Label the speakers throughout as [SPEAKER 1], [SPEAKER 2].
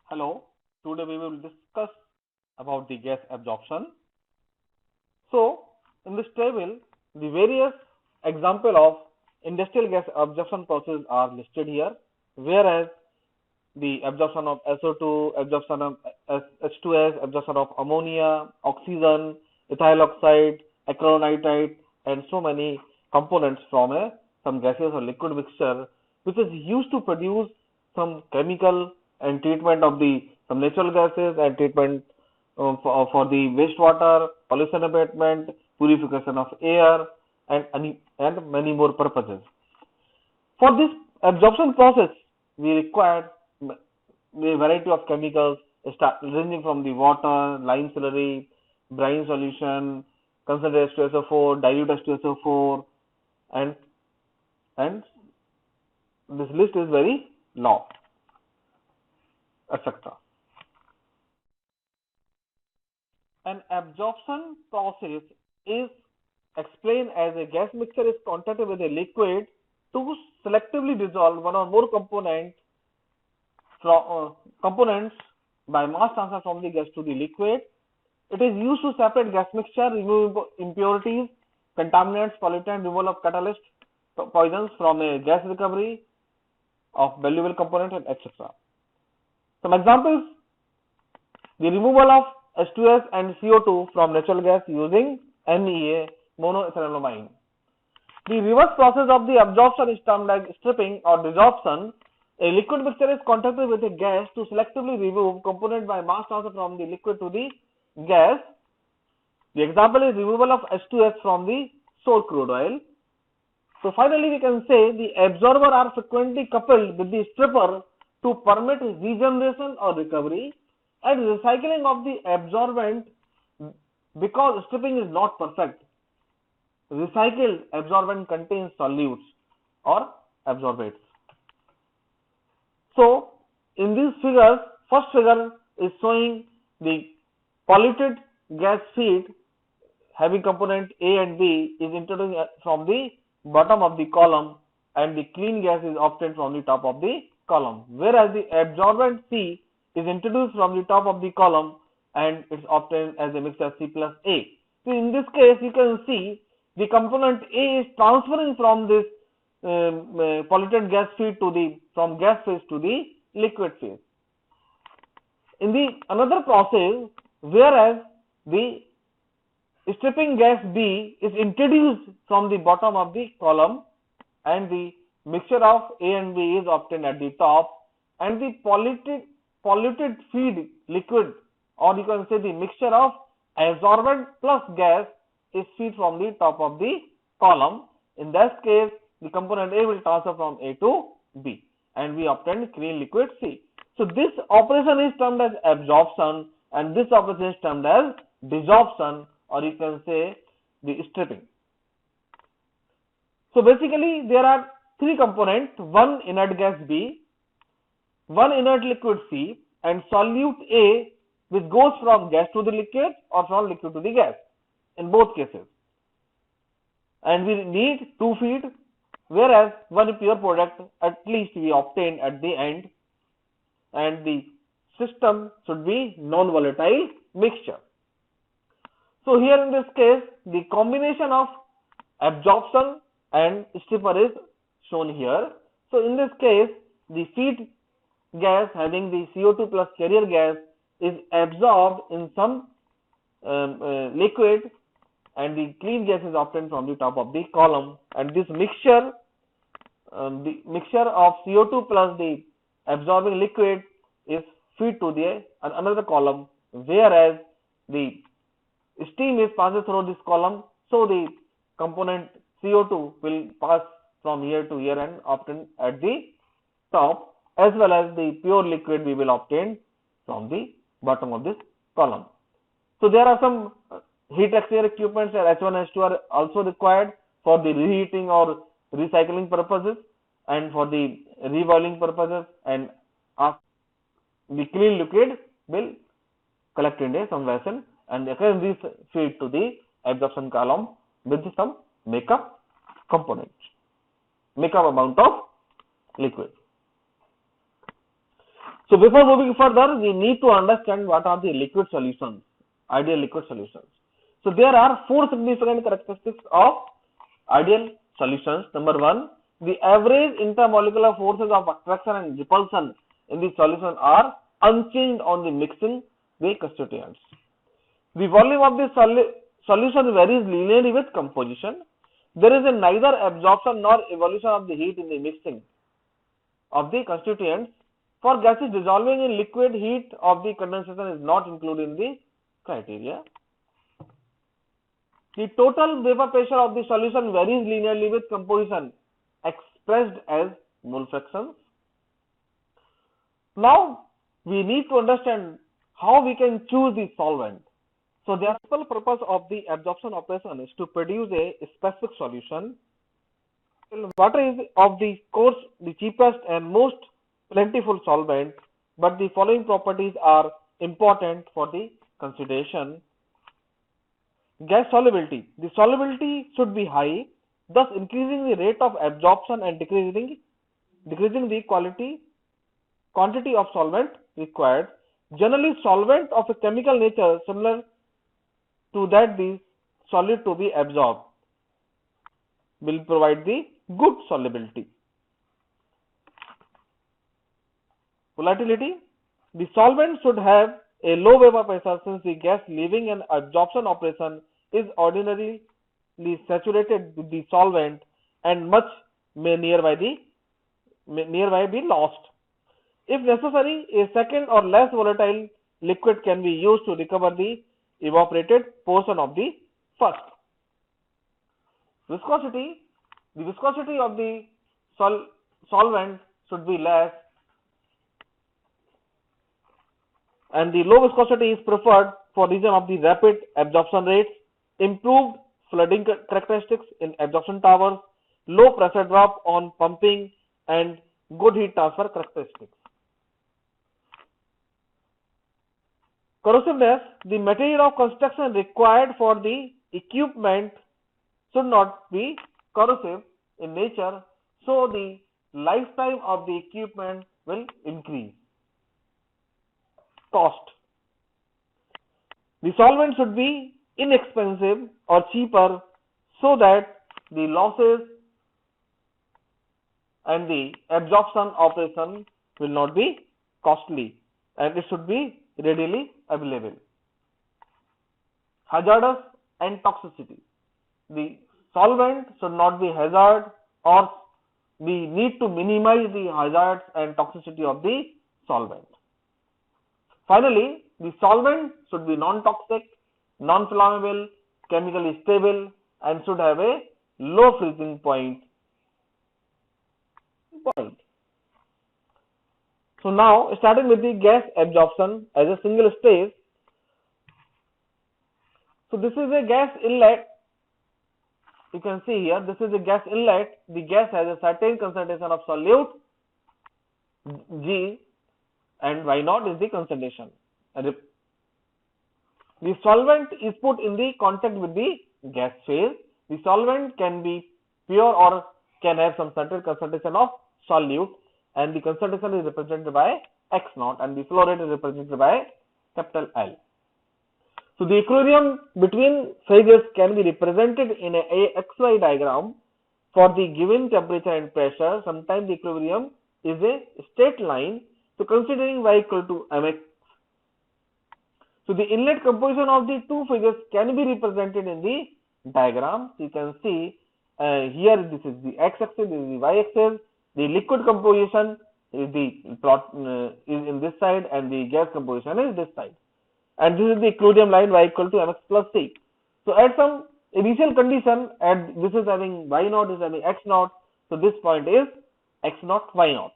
[SPEAKER 1] Hello, today we will discuss about the gas absorption. So, in this table, the various example of industrial gas absorption process are listed here, whereas the absorption of SO2, absorption of H2S, absorption of ammonia, oxygen, ethyl oxide, acrylonitrile, and so many components from some gaseous or liquid mixture, which is used to produce some chemical and treatment of the some natural gases and treatment for the wastewater, pollution abatement, purification of air, and many more purposes. For this absorption process, we require a variety of chemicals ranging from the water, lime slurry, brine solution, concentrated H2SO4, dilute H2SO4, and this list is very long, etc. An absorption process is explained as a gas mixture is contacted with a liquid to selectively dissolve one or more components by mass transfer from the gas to the liquid. It is used to separate gas mixture, remove impurities, contaminants, pollutants, removal of catalyst, poisons from a gas recovery of valuable components, and etc. Some examples: the removal of H2S and CO2 from natural gas using MEA, monoethanolamine. The reverse process of the absorption is termed as stripping or desorption. A liquid mixture is contacted with a gas to selectively remove component by mass transfer from the liquid to the gas. The example is removal of H2S from the sour crude oil. So finally we can say the absorber are frequently coupled with the stripper to permit regeneration or recovery and recycling of the absorbent. Because stripping is not perfect, recycled absorbent contains solutes or absorbates. So in these figures, first figure is showing the polluted gas feed having component A and B is introduced from the bottom of the column, and the clean gas is obtained from the top of the column, whereas the absorbent C is introduced from the top of the column and it's obtained as a mixture C plus A. So in this case you can see the component A is transferring from this polluted gas feed to the from gas phase to the liquid phase. In the another process, whereas the stripping gas B is introduced from the bottom of the column and the mixture of A and B is obtained at the top, and the polluted feed liquid, or you can say the mixture of absorbent plus gas, is feed from the top of the column. In that case, the component A will transfer from A to B and we obtain clean liquid C. So this operation is termed as absorption and this operation is termed as desorption, or you can say the stripping. So basically there are three components: one inert gas B, one inert liquid C, and solute A, which goes from gas to the liquid or from liquid to the gas in both cases. And we need two feed, whereas one pure product at least we obtain at the end, and the system should be non-volatile mixture. So here in this case, the combination of absorption and stripper is shown here. So in this case, the feed gas having the CO2 plus carrier gas is absorbed in some liquid, and the clean gas is obtained from the top of the column, and this mixture, the mixture of CO2 plus the absorbing liquid is feed to the another column, whereas the steam is passes through this column, so the component CO2 will pass from here to here and obtain at the top, as well as the pure liquid we will obtain from the bottom of this column. So there are some heat exchanger equipments and H1 H2 are also required for the reheating or recycling purposes and for the reboiling purposes, and the clean liquid will collect in some vessel and again this feed to the absorption column with some makeup components, makeup amount of liquid. So before moving further, we need to understand what are the liquid solutions, ideal liquid solutions. So there are four significant characteristics of ideal solutions. Number one, the average intermolecular forces of attraction and repulsion in the solution are unchanged on the mixing the constituents. The volume of the solution varies linearly with composition. There is neither absorption nor evolution of the heat in the mixing of the constituents. For gases dissolving in liquid, heat of the condensation is not included in the criteria. The total vapor pressure of the solution varies linearly with composition, expressed as mole fractions. Now we need to understand how we can choose the solvent. So the principal purpose of the absorption operation is to produce a specific solution. Water is of the course the cheapest and most plentiful solvent, but the following properties are important for the consideration. Gas solubility. The solubility should be high, thus increasing the rate of absorption and decreasing the quantity of solvent required. Generally, solvent of a chemical nature similar to that the solid to be absorbed will provide the good solubility. Volatility. The solvent should have a low vapor pressure since the gas leaving an absorption operation is ordinarily saturated with the solvent and much may nearby be lost. If necessary, a second or less volatile liquid can be used to recover the evaporated portion of the first. Viscosity. The viscosity of the solvent should be less and the low viscosity is preferred for reason of the rapid absorption rates, improved flooding characteristics in absorption towers, low pressure drop on pumping and good heat transfer characteristics. Corrosiveness. The material of construction required for the equipment should not be corrosive in nature, so the lifetime of the equipment will increase. Cost. The solvent should be inexpensive or cheaper so that the losses and the absorption operation will not be costly and it should be readily available. Hazardous and toxicity. The solvent should not be hazard or we need to minimize the hazards and toxicity of the solvent. Finally, the solvent should be non-toxic, non-flammable, chemically stable and should have a low freezing point. So now starting with the gas absorption as a single stage. So this is a gas inlet. You can see here this is a gas inlet. The gas has a certain concentration of solute G and Y0 is the concentration. The solvent is put in the contact with the gas phase. The solvent can be pure or can have some certain concentration of solute and the concentration is represented by X0 and the flow rate is represented by capital L. So the equilibrium between phases can be represented in a XY diagram for the given temperature and pressure. Sometimes the equilibrium is a straight line. So considering y equal to mx. So the inlet composition of the two phases can be represented in the diagram. So you can see here this is the x-axis, this is the y-axis. The liquid composition is the plot is in this side and the gas composition is this side. And this is the equilibrium line y equal to mx plus c. So at some initial condition, at this is having y0, this is having x0. So this point is x0, y0.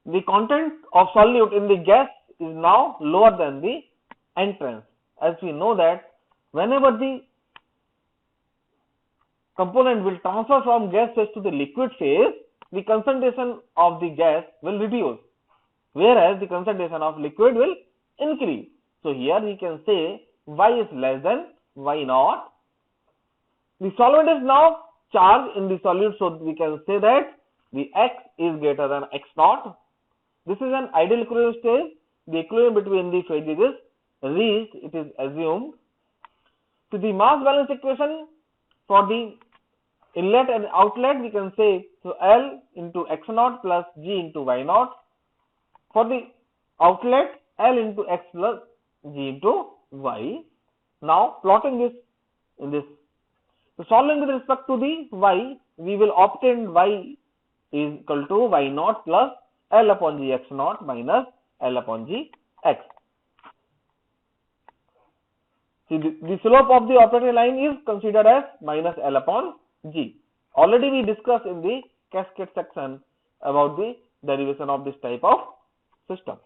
[SPEAKER 1] The content of solute in the gas is now lower than the entrance. As we know that whenever the component will transfer from gas phase to the liquid phase, the concentration of the gas will reduce, whereas the concentration of liquid will increase. So here we can say y is less than y0. The solvent is now charged in the solute, so we can say that the x is greater than x naught. This is an ideal equilibrium stage. The equilibrium between the phases is reached, it is assumed. So the mass balance equation for the inlet and outlet, we can say, so L into x naught plus G into y naught. For the outlet, L into x plus G into y. Now plotting this in this. So solving with respect to the y, we will obtain y is equal to y naught plus L upon G x naught minus L upon G x. See, the slope of the operating line is considered as minus L upon G. Already we discussed in the cascade section about the derivation of this type of system.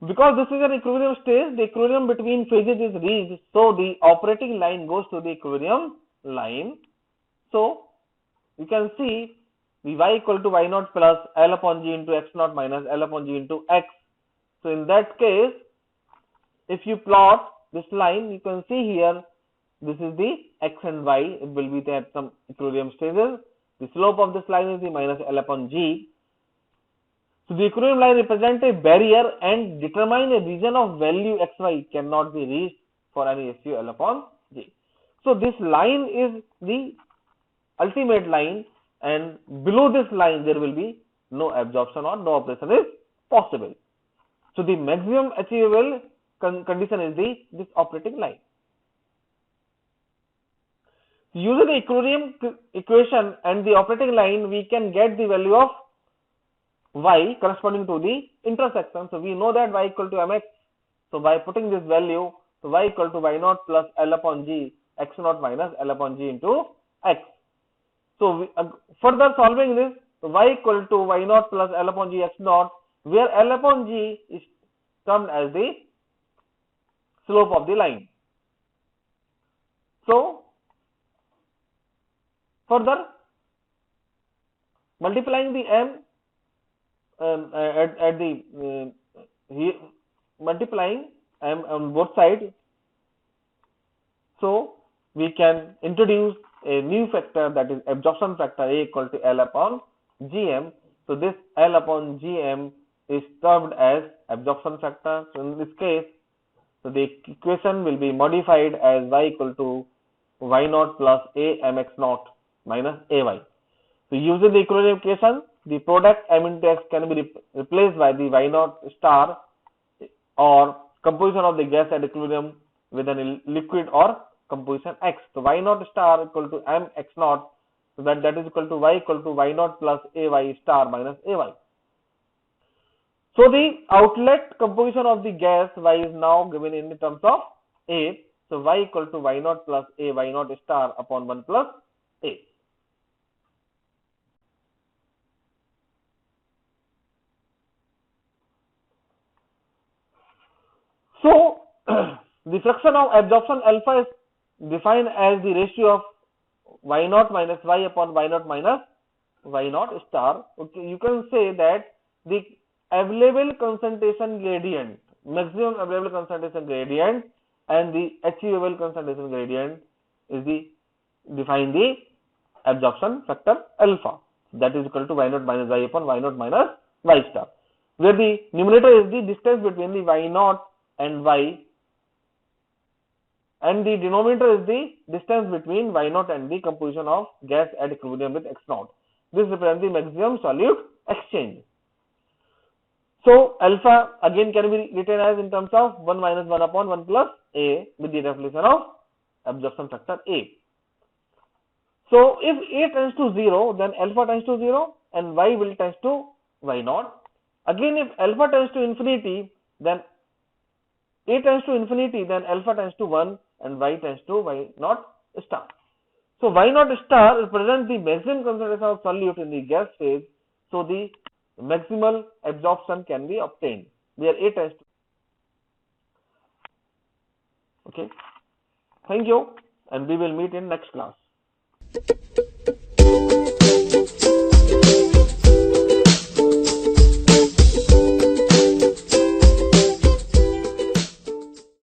[SPEAKER 1] Because this is an equilibrium stage, the equilibrium between phases is reached, so the operating line goes to the equilibrium line. So you can see the y equal to y naught plus L upon G into x naught minus L upon G into x. So in that case, if you plot this line, you can see here, this is the x and y, it will be at some equilibrium stages. The slope of this line is the minus L upon G. So the equilibrium line represents a barrier and determine a region of value xy cannot be reached for any SU L upon G. So this line is the ultimate line, and below this line there will be no absorption or no operation is possible. So the maximum achievable condition is this operating line. Using the equilibrium equation and the operating line, we can get the value of y corresponding to the intersection. So we know that y equal to mx. So by putting this value, so y equal to y naught plus L upon G x naught minus L upon G into x. So we, further solving this, so y equal to y naught plus L upon G x naught, where L upon G is termed as the slope of the line. So further multiplying the m at the here, multiplying m on both sides, so we can introduce a new factor, that is absorption factor A equal to L upon Gm. So this L upon Gm is termed as absorption factor. So in this case, so the equation will be modified as y equal to y naught plus A mx naught minus Ay. So using the equilibrium equation, the product m into x can be replaced by the y naught star or composition of the gas at equilibrium with a liquid or composition x. So y naught star equal to m x naught, so that is equal to y naught plus Ay star minus Ay. So the outlet composition of the gas y is now given in terms of A. So y equal to y naught plus A y naught star upon 1 plus A. So the fraction of absorption alpha is defined as the ratio of y naught minus y upon y naught minus y naught star. Okay, you can say that the available concentration gradient, maximum available concentration gradient, and the achievable concentration gradient is the define the absorption factor alpha, that is equal to y naught minus y upon y naught minus y star, where the numerator is the distance between the y naught and y, and the denominator is the distance between y naught and the composition of gas at equilibrium with x naught. This represents the maximum solute exchange. So alpha again can be written as in terms of 1 minus 1 upon 1 plus A with the definition of absorption factor A. So if A tends to 0, then alpha tends to 0 and y will tends to y naught. Again, if alpha tends to infinity, then A tends to infinity, then alpha tends to 1 and y tends to y naught star. So y naught star represents the maximum concentration of solute in the gas phase. So the maximal absorption can be obtained where A tends to. Okay. Thank you, and we will meet in next class.